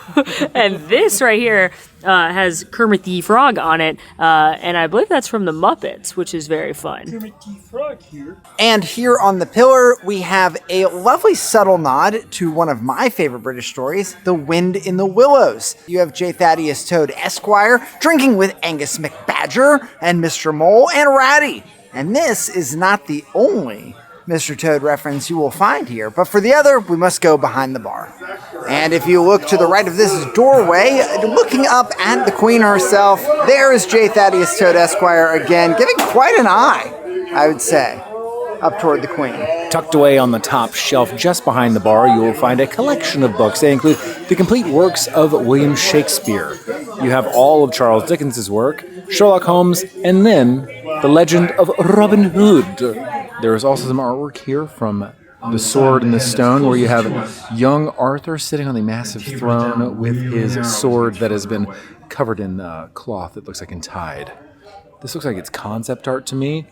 And this right here has Kermit the Frog on it, and I believe that's from the Muppets, which is very fun. Kermit the Frog here. And here on the pillar, we have a lovely subtle nod to one of my favorite British stories, The Wind in the Willows. You have J. Thaddeus Toad Esquire drinking with Angus McBadger and Mr. Mole and Ratty. And this is not the only Mr. Toad reference you will find here, but for the other, we must go behind the bar. And if you look to the right of this doorway, looking up at the Queen herself, there is J. Thaddeus Toad Esquire again, giving quite an eye, I would say, up toward the Queen. Tucked away on the top shelf just behind the bar, you will find a collection of books. They include the complete works of William Shakespeare. You have all of Charles Dickens's work, Sherlock Holmes, and then The Legend of Robin Hood. There is also some artwork here from The Sword in the Stone, where you have young Arthur sitting on the massive throne with his sword that has been covered in cloth that looks like untied. This looks like it's concept art to me,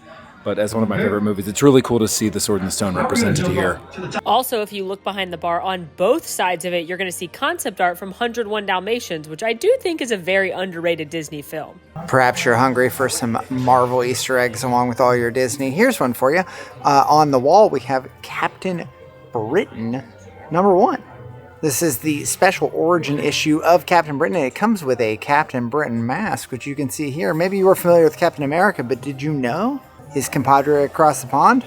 but as one of my favorite movies, it's really cool to see The Sword in the Stone represented here. Also, if you look behind the bar, on both sides of it, you're going to see concept art from 101 Dalmatians, which I do think is a very underrated Disney film. Perhaps you're hungry for some Marvel Easter eggs along with all your Disney. Here's one for you. On the wall, we have Captain Britain #1. This is the special origin issue of Captain Britain, and it comes with a Captain Britain mask, which you can see here. Maybe you were familiar with Captain America, but did you know his compadre across the pond?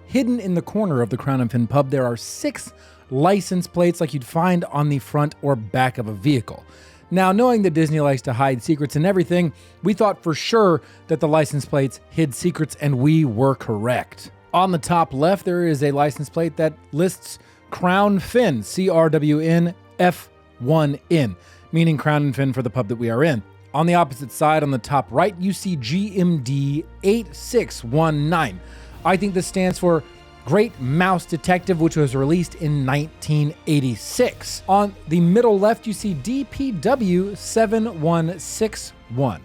Hidden in the corner of the Crown and Fin pub, there are 6 license plates like you'd find on the front or back of a vehicle. Now, knowing that Disney likes to hide secrets and everything, we thought for sure that the license plates hid secrets, and we were correct. On the top left, there is a license plate that lists Crown Fin, CRWN F1N, meaning Crown and Fin for the pub that we are in. On the opposite side, on the top right, you see GMD 8619. I think this stands for Great Mouse Detective, which was released in 1986. On the middle left, you see DPW 7161.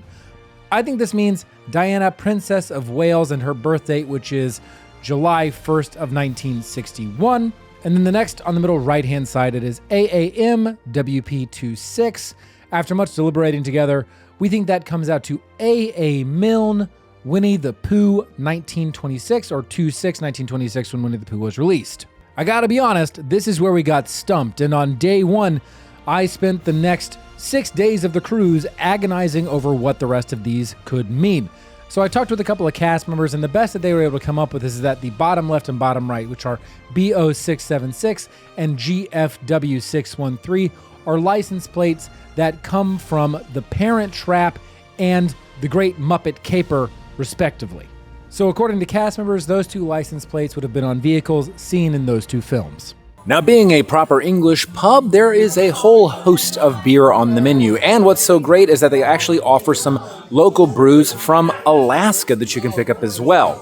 I think this means Diana, Princess of Wales, and her birth date, which is July 1st of 1961. And then the next on the middle right-hand side, it is AAM WP26. After much deliberating together, we think that comes out to A.A. Milne, Winnie the Pooh 1926, or 2/6/1926 when Winnie the Pooh was released. I gotta be honest, this is where we got stumped, and on day 1, I spent the next 6 days of the cruise agonizing over what the rest of these could mean. So I talked with a couple of cast members, and the best that they were able to come up with is that the bottom left and bottom right, which are BO676 and GFW613, are license plates that come from The Parent Trap and The Great Muppet Caper, respectively. So according to cast members, those 2 license plates would have been on vehicles seen in those 2 films. Now, being a proper English pub, there is a whole host of beer on the menu, and what's so great is that they actually offer some local brews from Alaska that you can pick up as well.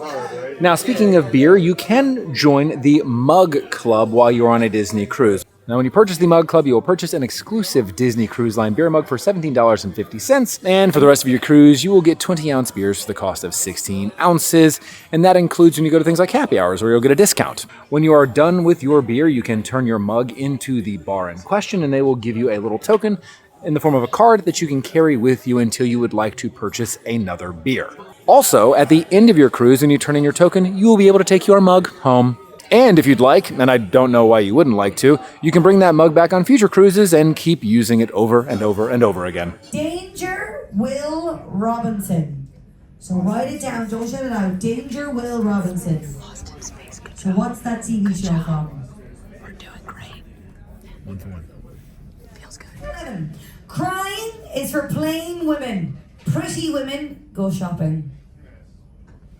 Now, speaking of beer, you can join the Mug Club while you're on a Disney cruise. Now, when you purchase the Mug Club, you will purchase an exclusive Disney Cruise Line beer mug for $17.50, and for the rest of your cruise, you will get 20-ounce beers for the cost of 16 ounces, and that includes when you go to things like happy hours, where you'll get a discount. When you are done with your beer, you can turn your mug into the bar in question, and they will give you a little token in the form of a card that you can carry with you until you would like to purchase another beer. Also, at the end of your cruise, when you turn in your token, you will be able to take your mug home. And if you'd like, and I don't know why you wouldn't like to, you can bring that mug back on future cruises and keep using it over and over and over again. Danger Will Robinson. So write it down, don't shout it out. Danger Will Robinson. So what's that TV show from? We're doing great. 1 for 1. Feels good. 11. Crying is for plain women. Pretty women go shopping.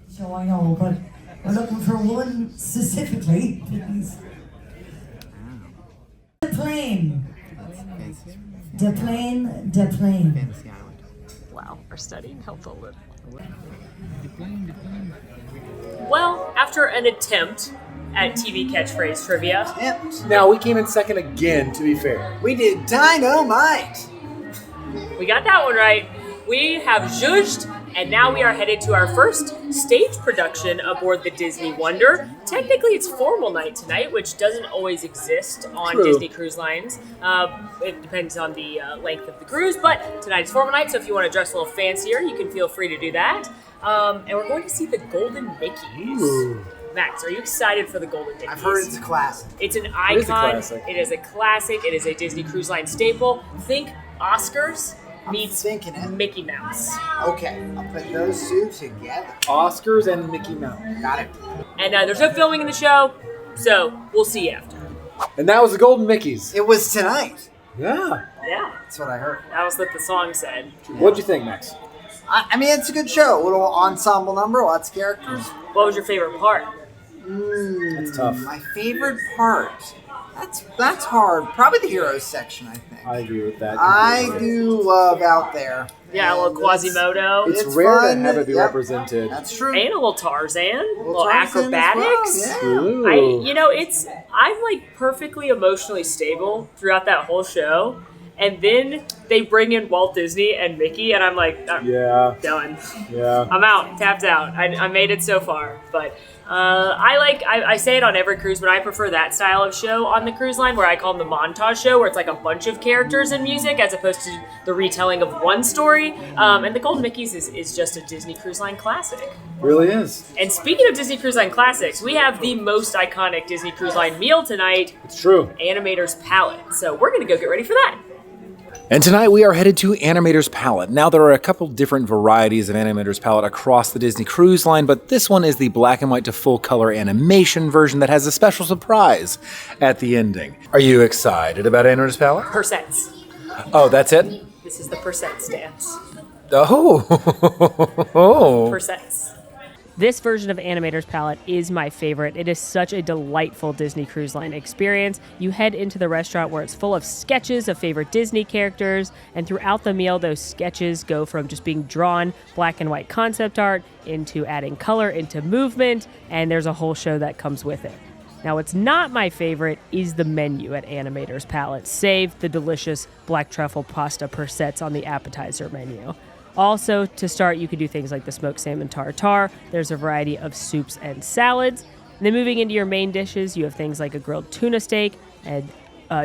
So I know, but we're looking for one specifically, please. The plane. The plane. Wow, our studying helped a little. Well, after an attempt at TV catchphrase trivia. Yep. Now, we came in second again, to be fair. We did Dynamite. We got that one right. We have zhuzhed, and now we are headed to our first stage production aboard the Disney Wonder. Technically, it's formal night tonight, which doesn't always exist on True. Disney Cruise Lines. It depends on the length of the cruise, but tonight's formal night, so if you want to dress a little fancier, you can feel free to do that. And we're going to see the Golden Mickeys. Ooh. Max, are you excited for the Golden Mickeys? I've heard it's a classic. It's an is a icon. classic. It is a classic. It is a Disney Cruise Line staple. Think Oscars meets thinking it. Mickey Mouse. Okay, I'll put those two together. Oscars and Mickey Mouse. Got it. And there's no filming in the show, so we'll see you after. And that was the Golden Mickeys. It was tonight. Yeah. Yeah, That's what I heard. that was what the song said. What'd you think, Max? I mean, it's a good show. A little ensemble number, lots of characters. What was your favorite part? That's tough. My favorite part. That's hard. Probably the heroes section, I think. I agree with that. I do love Out There. Yeah, a little And Quasimodo. It's It's rare fun. to have it be Yep. represented. That's true. And a little Tarzan. A little Tarzan as well, acrobatics. yeah. Ooh. I'm like perfectly emotionally stable throughout that whole show. And then they bring in Walt Disney and Mickey, and I'm like, I'm Yeah. done. Yeah. I'm out, tapped out. I made it so far, but I say it on every cruise, but I prefer that style of show on the cruise line, where I call them the montage show, where it's like a bunch of characters and music as opposed to the retelling of one story. And the Golden Mickeys is just a Disney Cruise Line classic. Really is. And speaking of Disney Cruise Line classics, we have the most iconic Disney Cruise Line meal tonight, It's true. Animators Palette. So we're gonna go get ready for that. And tonight we are headed to Animators Palette. Now there are a couple different varieties of Animators Palette across the Disney Cruise Line, but this one is the black and white to full color animation version that has a special surprise at the ending. Are you excited about Animators Palette? Percents. Oh, that's it? This is the percents dance. Oh. Percents. This version of Animators Palette is my favorite. It is such a delightful Disney Cruise Line experience. You head into the restaurant where it's full of sketches of favorite Disney characters, and throughout the meal, those sketches go from just being drawn black and white concept art into adding color into movement, and there's a whole show that comes with it. Now, what's not my favorite is the menu at Animators Palette, save the delicious black truffle pasta per sets on the appetizer menu. Also, to start, you can do things like the smoked salmon tartare. There's a variety of soups and salads. And then moving into your main dishes, you have things like a grilled tuna steak and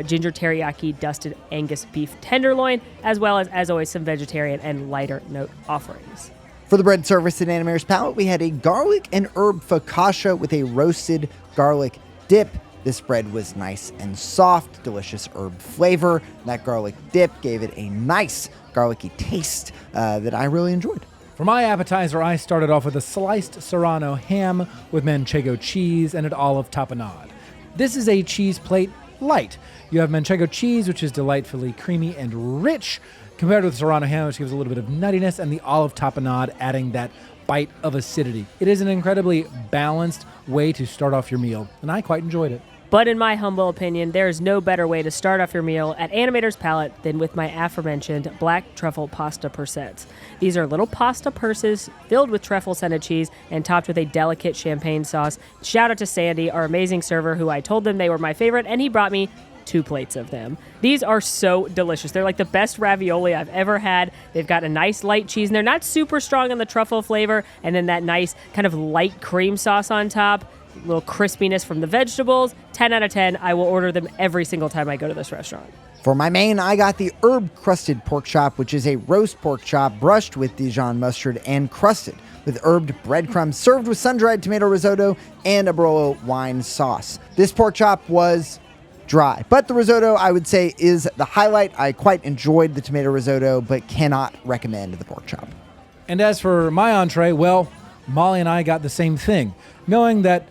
ginger teriyaki dusted Angus beef tenderloin, as well as always, some vegetarian and lighter note offerings. For the bread service at Animators Palette, we had a garlic and herb focaccia with a roasted garlic dip. This bread was nice and soft, delicious herb flavor. That garlic dip gave it a nice garlicky taste that I really enjoyed. For my appetizer, I started off with a sliced Serrano ham with manchego cheese and an olive tapenade. This is a cheese plate light. You have manchego cheese, which is delightfully creamy and rich, compared with Serrano ham, which gives a little bit of nuttiness, and the olive tapenade adding that bite of acidity. It is an incredibly balanced way to start off your meal, and I quite enjoyed it. But in my humble opinion, there is no better way to start off your meal at Animators Palette than with my aforementioned black truffle pasta persets. These are little pasta purses filled with truffle-scented cheese and topped with a delicate champagne sauce. Shout out to Sandy, our amazing server, who I told them they were my favorite, and he brought me 2 plates of them. These are so delicious. They're like the best ravioli I've ever had. They've got a nice light cheese, and they're not super strong on the truffle flavor, and then that nice kind of light cream sauce on top. Little crispiness from the vegetables. 10 out of 10. I will order them every single time I go to this restaurant. For my main, I got the herb-crusted pork chop, which is a roast pork chop brushed with Dijon mustard and crusted with herbed breadcrumbs, served with sun-dried tomato risotto and a Barolo wine sauce. This pork chop was dry, but the risotto, I would say, is the highlight. I quite enjoyed the tomato risotto, but cannot recommend the pork chop. And as for my entree, well, Molly and I got the same thing. Knowing that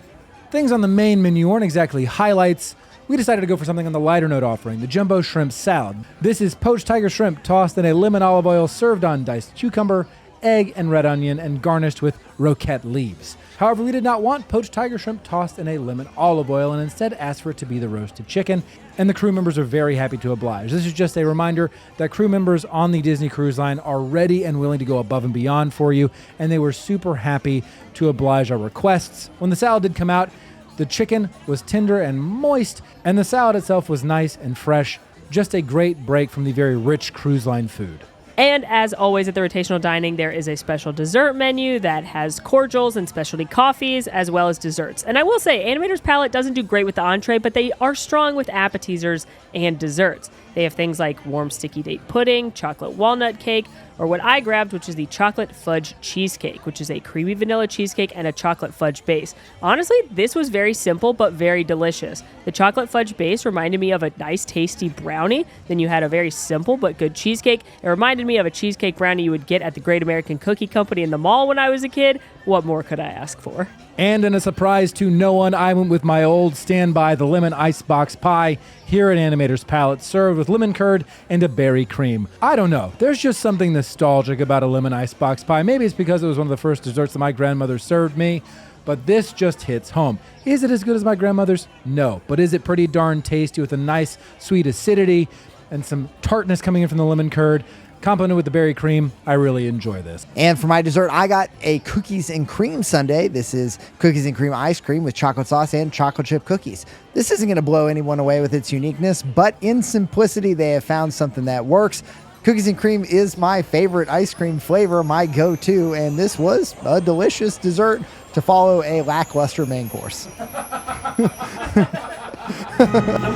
things on the main menu aren't exactly highlights, we decided to go for something on the lighter note offering, the jumbo shrimp salad. This is poached tiger shrimp tossed in a lemon olive oil, served on diced cucumber, egg, and red onion, and garnished with roquette leaves. However, we did not want poached tiger shrimp tossed in a lemon olive oil and instead asked for it to be the roasted chicken, and the crew members are very happy to oblige. This is just a reminder that crew members on the Disney Cruise Line are ready and willing to go above and beyond for you, and they were super happy to oblige our requests. When the salad did come out, The chicken was tender and moist, and the salad itself was nice and fresh. Just a great break from the very rich cruise line food. And as always at the rotational dining, there is a special dessert menu that has cordials and specialty coffees, as well as desserts. And I will say, Animators Palette doesn't do great with the entree, but they are strong with appetizers and desserts. They have things like warm sticky date pudding, chocolate walnut cake, or what I grabbed, which is the chocolate fudge cheesecake, which is a creamy vanilla cheesecake and a chocolate fudge base. Honestly, this was very simple, but very delicious. The chocolate fudge base reminded me of a nice, tasty brownie. Then you had a very simple but good cheesecake. It reminded me of a cheesecake brownie you would get at the Great American Cookie Company in the mall when I was a kid. What more could I ask for? And in a surprise to no one, I went with my old standby, the lemon icebox pie, here at Animators Palette, served with lemon curd and a berry cream. I don't know. There's just something nostalgic about a lemon icebox pie. Maybe it's because it was one of the first desserts that my grandmother served me, but this just hits home. Is it as good as my grandmother's? No. But is it pretty darn tasty with a nice sweet acidity and some tartness coming in from the lemon curd? Complemented with the berry cream, I really enjoy this. And for my dessert, I got a cookies and cream sundae. This is cookies and cream ice cream with chocolate sauce and chocolate chip cookies. This isn't going to blow anyone away with its uniqueness, but in simplicity, they have found something that works. Cookies and cream is my favorite ice cream flavor, my go-to, and this was a delicious dessert to follow a lackluster main course. I'm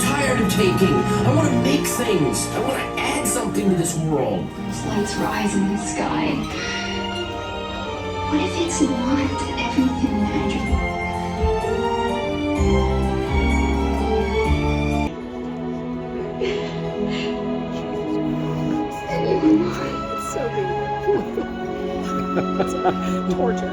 tired of taking. I want to make things. I want to add something to this world. Lights rise in the sky. What if it's not everything magical? And you were mine. It's so beautiful. Torture.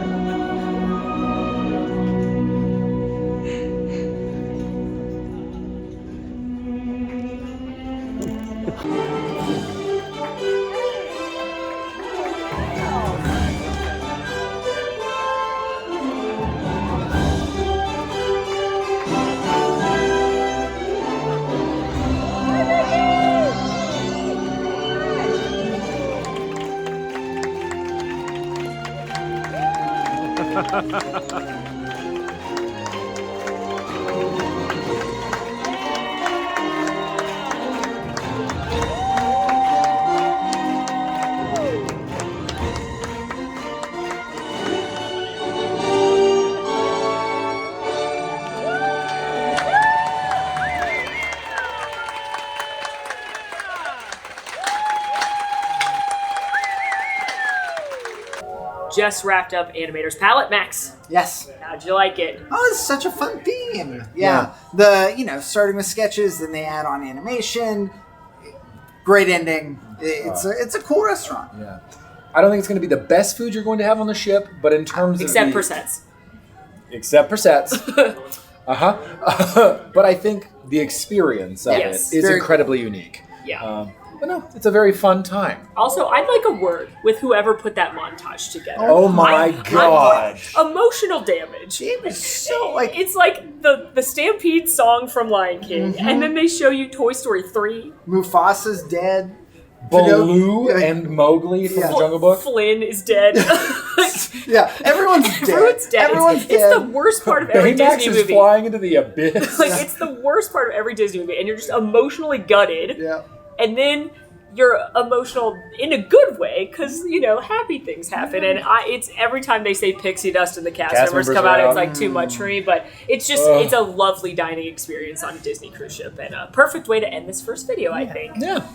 Just wrapped up Animators Palette, Max. Yes. How'd you like it? Oh, it's such a fun theme. Yeah. Starting with sketches, then they add on animation. Great ending. It's a cool restaurant. Yeah. I don't think it's going to be the best food you're going to have on the ship, but in terms Except of... for sets. Except for sets. But I think the experience of it is incredibly unique. Yeah. But no, it's a very fun time. Also, I'd like a word with whoever put that montage together. Oh my gosh. Emotional damage. It was so like... It's like the Stampede song from Lion King, and then they show you Toy Story 3. Mufasa's dead. Baloo and Mowgli from the Jungle Book. Flynn is dead. Yeah, everyone's dead. Everyone's dead. It's the worst part of every Disney movie. Baymax is flying into the abyss. It's the worst part of every Disney movie, and you're just emotionally gutted. Yeah. And then you're emotional in a good way because, happy things happen. And it's every time they say pixie dust and the cast members come out, it's like too much for me. But it's just, it's a lovely dining experience on a Disney cruise ship and a perfect way to end this first video, I think. Yeah.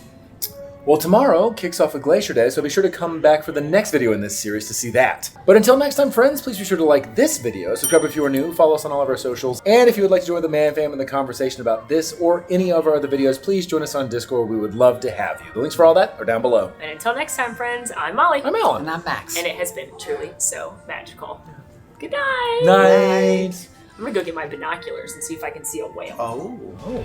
Well, tomorrow kicks off with Glacier Day, so be sure to come back for the next video in this series to see that. But until next time, friends, please be sure to like this video, subscribe if you are new, follow us on all of our socials, and if you would like to join the MamFam in the conversation about this or any of our other videos, please join us on Discord. We would love to have you. The links for all that are down below. And until next time, friends, I'm Molly. I'm Alan. And I'm Max. And it has been truly so magical. Good night. Night. I'm gonna go get my binoculars and see if I can see a whale. Oh.